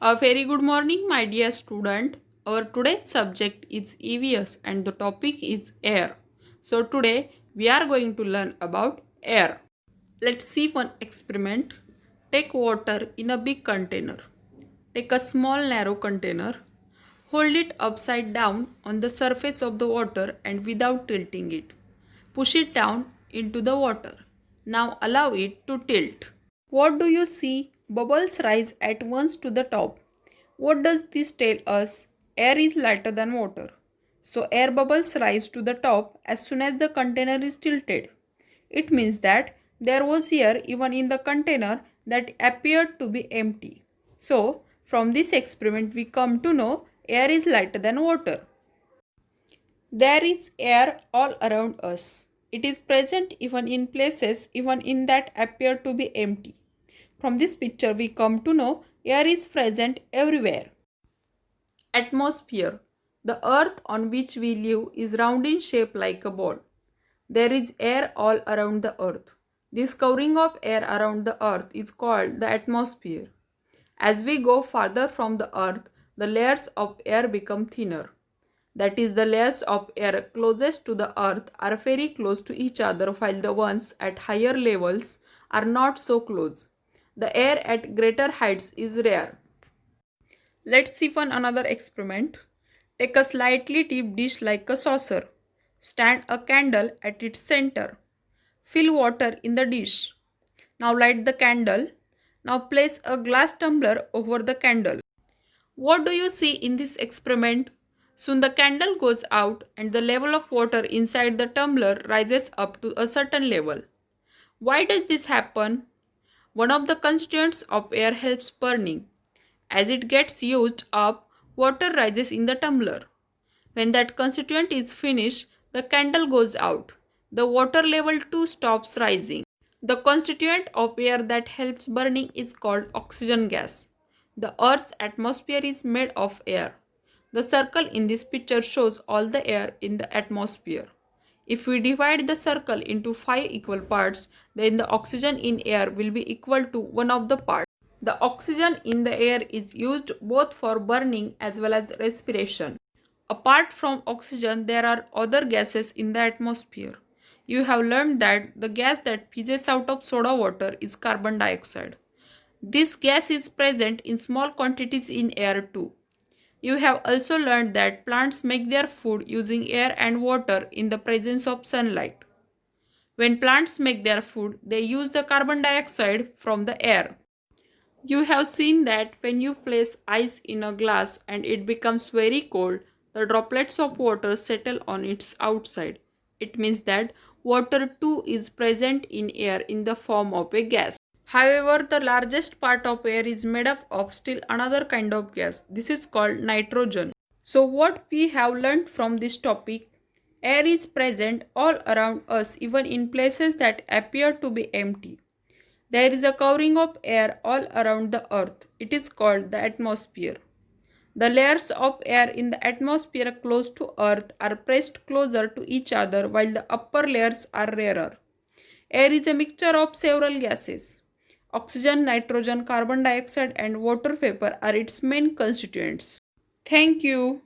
A very good morning, my dear student. Our today's subject is EVS and the topic is air. So today we are going to learn about air. Let's see one experiment. Take water in a big container. Take a small narrow container. Hold it upside down on the surface of the water and without tilting it. Push it down into the water. Now allow it to tilt. What do you see? Bubbles rise at once to the top. What does this tell us? Air is lighter than water. So air bubbles rise to the top as soon as the container is tilted. It means that there was air even in the container that appeared to be empty. So from this experiment we come to know air is lighter than water. There is air all around us. It is present even in places even in that appear to be empty. From this picture we come to know air is present everywhere. Atmosphere. The earth on which we live is round in shape like a ball. There is air all around the earth. This covering of air around the earth is called the atmosphere. As we go farther from the earth, the layers of air become thinner. That is, the layers of air closest to the earth are very close to each other while the ones at higher levels are not so close. The air at greater heights is rare. Let's see one another experiment. Take a slightly tipped dish like a saucer. Stand a candle at its center. Fill water in the dish. Now light the candle. Now place a glass tumbler over the candle. What do you see in this experiment? Soon the candle goes out and the level of water inside the tumbler rises up to a certain level. Why does this happen? One of the constituents of air helps burning. As it gets used up, water rises in the tumbler. When that constituent is finished, the candle goes out. The water level too stops rising. The constituent of air that helps burning is called oxygen gas. The Earth's atmosphere is made of air. The circle in this picture shows all the air in the atmosphere. If we divide the circle into 5 equal parts, then the oxygen in air will be equal to one of the parts. The oxygen in the air is used both for burning as well as respiration. Apart from oxygen, there are other gases in the atmosphere. You have learned that the gas that fizzes out of soda water is carbon dioxide. This gas is present in small quantities in air too. You have also learned that plants make their food using air and water in the presence of sunlight. When plants make their food, they use the carbon dioxide from the air. You have seen that when you place ice in a glass and it becomes very cold, the droplets of water settle on its outside. It means that water too is present in air in the form of a gas. However, the largest part of air is made up of still another kind of gas. This is called nitrogen. So what we have learned from this topic, air is present all around us even in places that appear to be empty. There is a covering of air all around the earth. It is called the atmosphere. The layers of air in the atmosphere close to earth are pressed closer to each other while the upper layers are rarer. Air is a mixture of several gases. Oxygen, nitrogen, carbon dioxide and water vapor are its main constituents. Thank you.